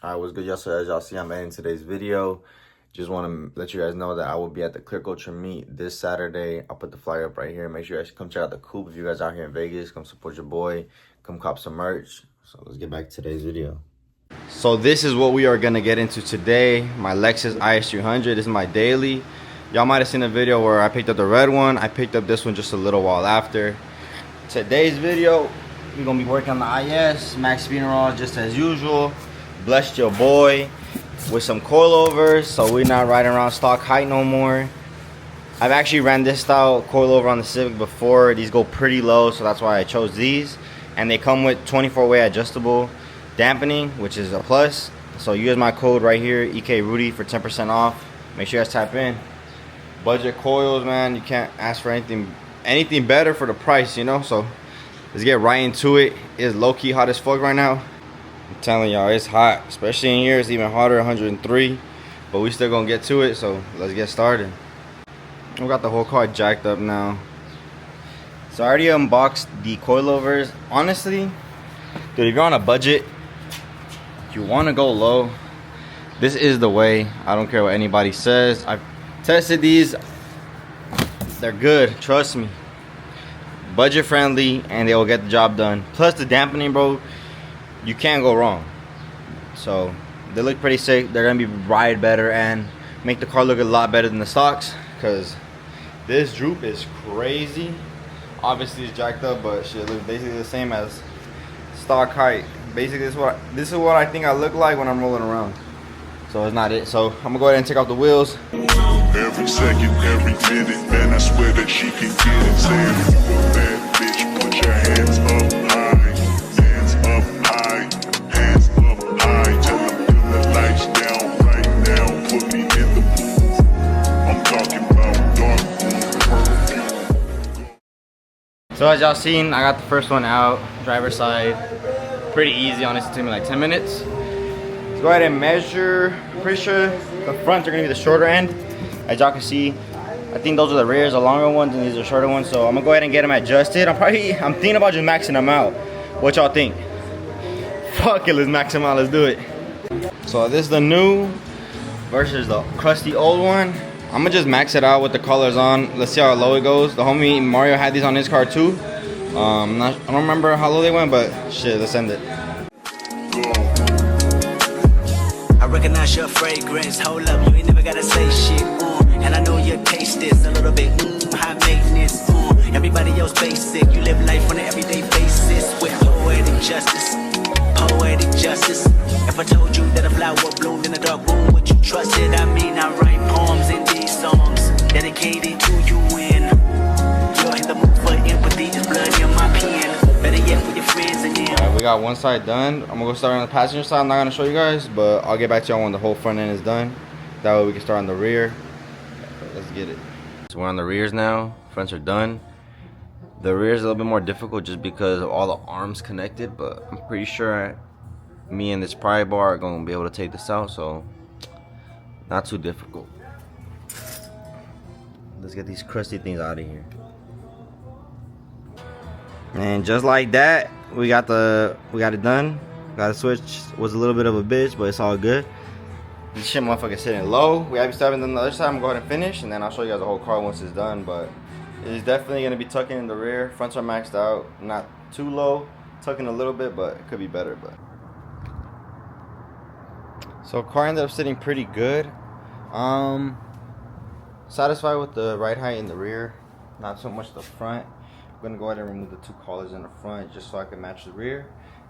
Alright, what's good, y'all? So as y'all see, I'm ending today's video. Just want to let you guys know that I will be at the Clear Culture meet this Saturday. I'll put the flyer up right here. Make sure you guys come check out the coop. If you guys are out here in Vegas, come support your boy. Come cop some merch. So let's get back to today's video. So this is what we are going to get into today. My Lexus IS300. This is my daily. Y'all might have seen a video where I picked up the red one. I picked up this one just a little while after. Today's video, we're going to be working on the IS. Max speed and raw just as usual. Blessed your boy with some coilovers, so we're not riding around stock height no more. I've actually ran this style coilover on the Civic before. These go pretty low, so that's why I chose these. And they come with 24-way adjustable dampening, which is a plus. So use my code right here, EK Rudy, for 10% off. Make sure you guys tap in. Budget coils, man. You can't ask for anything better for the price, you know. So let's get right into it. It's low-key hot as fuck right now. I'm telling y'all, it's hot, especially in here. It's even hotter, 103, but we still gonna get to it, so let's get started. We got the whole car jacked up now. So I already unboxed the coilovers. Honestly, dude, if you're on a budget, you want to go low, this is the way. I don't care what anybody says. I've tested these. They're good, trust me. Budget friendly, and they will get the job done. Plus the dampening, bro, you can't go wrong. So they look pretty sick. They're gonna be ride better and make the car look a lot better than the stocks, because this droop is crazy. Obviously it's jacked up, but shit looks basically the same as stock height. Basically this is what I think I look like when I'm rolling around. So it's not it. So I'm gonna go ahead and take off the wheels. Every second, every minute, man, I swear that she can get it. Saying, bad bitch, put your hands up high. Hands up high. Hands up high. Tell them dim the lights down right now. Put me in the mood. I'm talking about dark perfume. So as y'all seen, I got the first one out, driver's side. Pretty easy, honestly, it took me like 10 minutes. Let's go ahead and measure. Pretty sure the fronts are gonna be the shorter end. As y'all can see, I think those are the rears, the longer ones, and these are shorter ones. So I'm gonna go ahead and get them adjusted. I'm thinking about just maxing them out. What y'all think? Fuck it, let's max them out, let's do it. So this is the new versus the crusty old one. I'm gonna just max it out with the colors on. Let's see how low it goes. The homie Mario had these on his car too. I don't remember how low they went, but shit, let's end it. I recognize your fragrance. Hold up, you ain't never gotta say shit. And I know your taste is a little bit high maintenance. Everybody else basic. You live life on an everyday basis with poetic justice. Poetic justice. If I told you that a flower bloomed in a dark room, would you trust it? I mean, I write poems in these songs dedicated to you. When you're in the mood for empathy, just blood in my pen. Better yet, with your friends and them. Alright, we got one side done. I'm gonna go start on the passenger side. I'm not gonna show you guys, but I'll get back to y'all when the whole front end is done. That way we can start on the rear. Let's get it. So we're on the rears now. Fronts are done. The rear is a little bit more difficult just because of all the arms connected, but I'm pretty sure me and this pry bar are gonna be able to take this out, so not too difficult. Let's get these crusty things out of here. And just like that, we got it done. Got a switch. Was a little bit of a bitch, but it's all good. This shit motherfucker sitting low. We have stepping on the other side. I'm gonna go ahead and finish, and then I'll show you guys the whole car once it's done. But it's definitely gonna be tucking in the rear. Fronts are maxed out, not too low, tucking a little bit, but it could be better. But so car ended up sitting pretty good. Satisfied with the ride height in the rear, not so much the front. I'm gonna go ahead and remove the two collars in the front just so I can match the rear.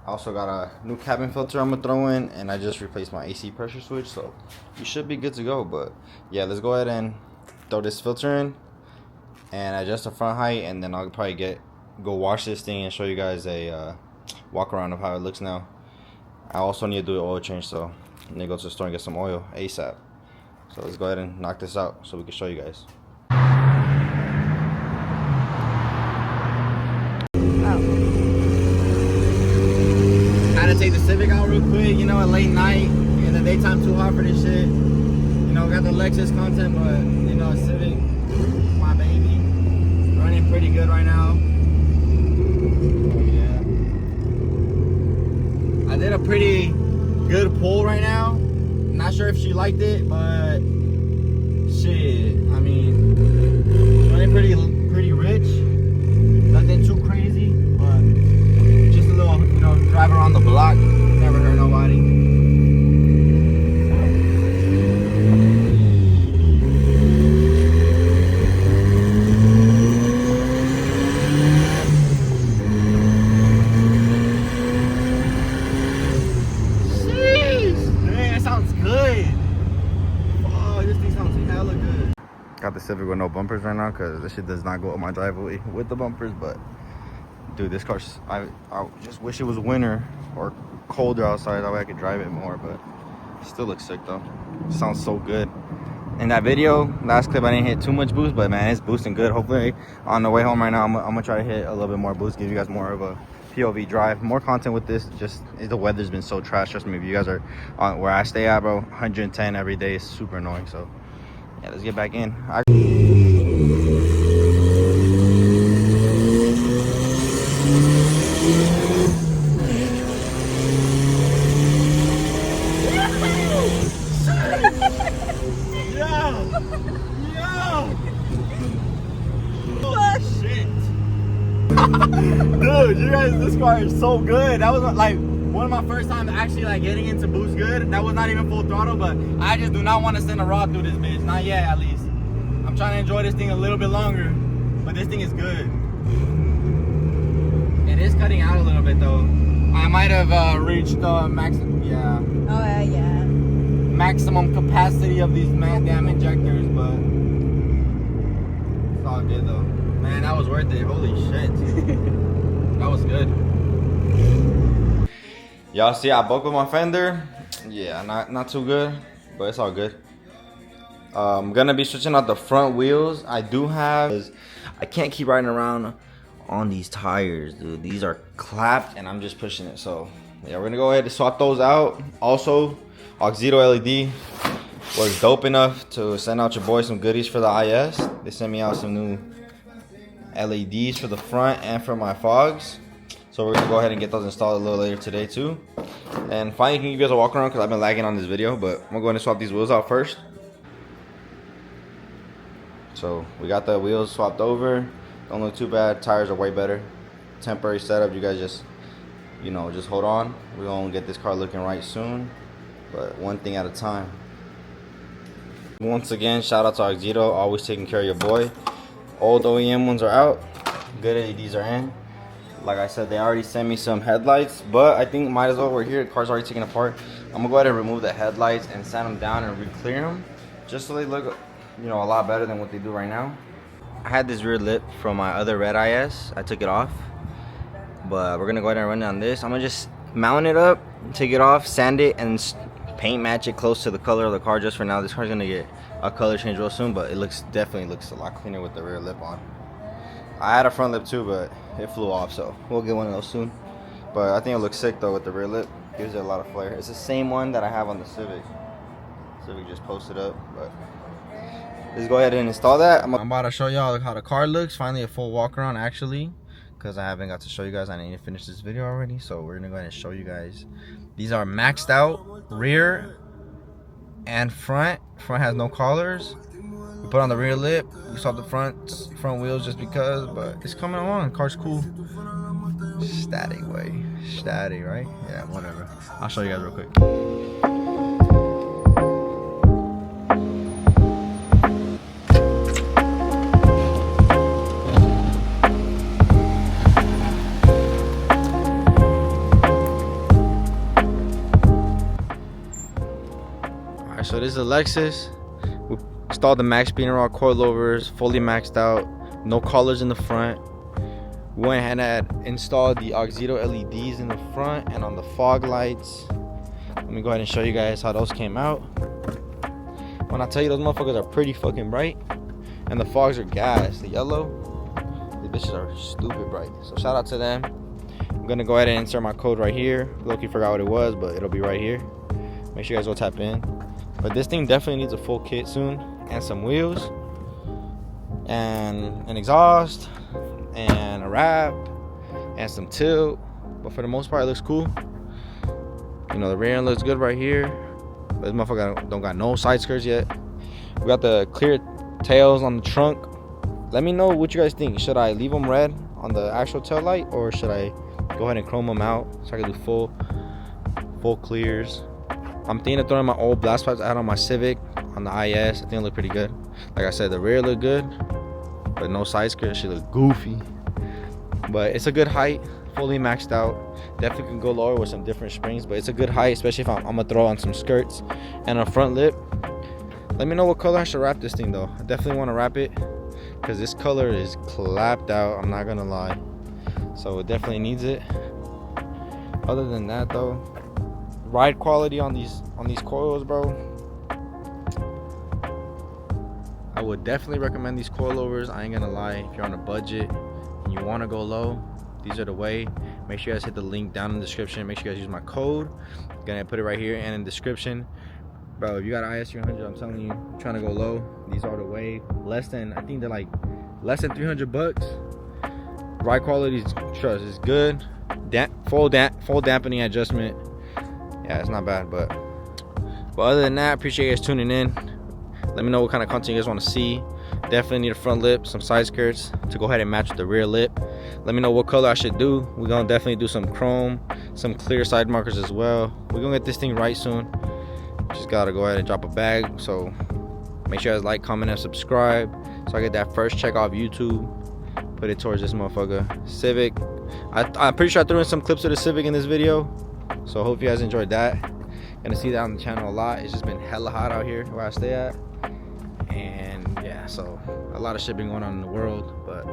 I also got a new cabin filter I'm gonna throw in, and I just replaced my AC pressure switch, so you should be good to go. But yeah, let's go ahead and throw this filter in and adjust the front height, and then I'll probably go wash this thing and show you guys a walk around of how it looks now. I also need to do an oil change, so I need to go to the store and get some oil ASAP. So let's go ahead and knock this out so we can show you guys. Had to take the Civic out real quick, you know, at late night. In the daytime, too hot for this shit. You know, got the Lexus content, but you know, Civic, my baby, running pretty good right now. Oh, yeah. I did a pretty good pull right now. Not sure if she liked it, but shit, I mean, running pretty rich. Nothing too crazy, but just a little, you know, drive around the block. Never hurt nobody. Got the Civic with no bumpers right now because this shit does not go up my driveway with the bumpers. But dude, this car's, I just wish it was winter or colder outside, that way I could drive it more. But it still looks sick though. It sounds so good. In that video, last clip, I didn't hit too much boost, but man, it's boosting good. Hopefully on the way home right now, I'm gonna try to hit a little bit more boost, give you guys more of a POV drive, more content with this. Just the weather's been so trash. Trust me, if you guys are on where I stay at, bro, 110 every day is super annoying. So yeah, let's get back in. Dude, you guys, this car is so good. That was like one of my first times actually like getting into boost good. That was not even full throttle, but I just do not want to send a rod through this bitch. Not yet, at least. I'm trying to enjoy this thing a little bit longer, but this thing is good. It is cutting out a little bit though. I might have reached the maximum, yeah. Oh yeah. Maximum capacity of these damn injectors, but it's all good though. Man, that was worth it. Holy shit. That was good. Y'all see I buckled my fender. Yeah, not too good, but it's all good. I'm gonna be switching out the front wheels. I can't keep riding around on these tires, dude. These are clapped and I'm just pushing it. So yeah, we're gonna go ahead and swap those out. Also, Auxito LED was dope enough to send out your boy some goodies for the IS. They sent me out some new LEDs for the front and for my fogs. So we're gonna go ahead and get those installed a little later today too. And finally, can give you guys a walk around because I've been lagging on this video, but I'm gonna go ahead and swap these wheels out first. So we got the wheels swapped over. Don't look too bad. Tires are way better. Temporary setup. You guys just, you know, just hold on. We're gonna get this car looking right soon, but one thing at a time. Once again, shout out to Auxito, always taking care of your boy. Old OEM ones are out. Good LEDs are in. Like I said, they already sent me some headlights, but I think might as well, we're here, the car's already taken apart. I'm gonna go ahead and remove the headlights and sand them down and re-clear them, just so they look, you know, a lot better than what they do right now. I had this rear lip from my other red IS. I took it off, but we're gonna go ahead and run it on this. I'm gonna just mount it up, take it off, sand it, and paint match it close to the color of the car just for now. This car's gonna get a color change real soon, but it definitely looks a lot cleaner with the rear lip on. I had a front lip too, but it flew off, so we'll get one of those soon. But I think it looks sick though with the rear lip. Gives it a lot of flair. It's the same one that I have on the Civic. Civic just posted up, but let's go ahead and install that. I'm about to show y'all how the car looks. Finally a full walk around actually, because I haven't got to show you guys. I need to finish this video already, so we're gonna go ahead and show you guys. These are maxed out rear and front. Front has no collars. We put on the rear lip. We saw the front wheels just because, but it's coming along. The car's cool. Static way. Static, right? Yeah, whatever. I'll show you guys real quick. Alright, so this is a Lexus. We installed the max speed and raw coilovers, fully maxed out, no collars in the front. We went ahead and installed the Auxito LEDs in the front and on the fog lights. Let me go ahead and show you guys how those came out. When I tell you those motherfuckers are pretty fucking bright, and the fogs are gas. The yellow, the bitches are stupid bright. So shout out to them. I'm gonna go ahead and insert my code right here. Loki forgot what it was, but it'll be right here. Make sure you guys go tap in. But this thing definitely needs a full kit soon, and some wheels, and an exhaust, and a wrap, and some tilt. But for the most part, it looks cool. You know, the rear end looks good right here, but this motherfucker don't got no side skirts yet. We got the clear tails on the trunk. Let me know what you guys think. Should I leave them red on the actual tail light, or should I go ahead and chrome them out so I can do full clears? I'm thinking of throwing my old blast pipes I had on my Civic on the IS. I think it look pretty good. Like I said, the rear look good, but no side skirt. She look goofy, but it's a good height, fully maxed out. Definitely can go lower with some different springs, but it's a good height, especially if I'm gonna throw on some skirts and a front lip. Let me know what color I should wrap this thing though. I definitely want to wrap it because this color is clapped out, I'm not gonna lie. So it definitely needs it. Other than that though, ride quality on these coils, bro, I would definitely recommend these coilovers. I ain't gonna lie. If you're on a budget and you want to go low, these are the way. Make sure you guys hit the link down in the description. Make sure you guys use my code. I'm gonna put it right here and in the description. Bro, if you got IS300, I'm telling you, you're trying to go low, these are the way. Less than, I think they're like less than 300 bucks. Ride quality, trust, is good. Full dampening adjustment. Yeah, it's not bad, but other than that, appreciate you guys tuning in. Let me know what kind of content you guys want to see. Definitely need a front lip, some side skirts to go ahead and match with the rear lip. Let me know what color I should do. We're gonna definitely do some chrome, some clear side markers as well. We're gonna get this thing right soon. Just gotta go ahead and drop a bag. So make sure you guys like, comment, and subscribe so I get that first check off YouTube. Put it towards this motherfucker. Civic. I'm pretty sure I threw in some clips of the Civic in this video, so I hope you guys enjoyed that. Gonna see that on the channel a lot. It's just been hella hot out here where I stay at, and yeah, so a lot of shit been going on in the world, but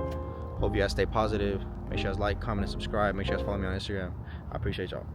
hope you guys stay positive. Make sure you guys like, comment, and subscribe. Make sure you guys follow me on Instagram. I appreciate y'all.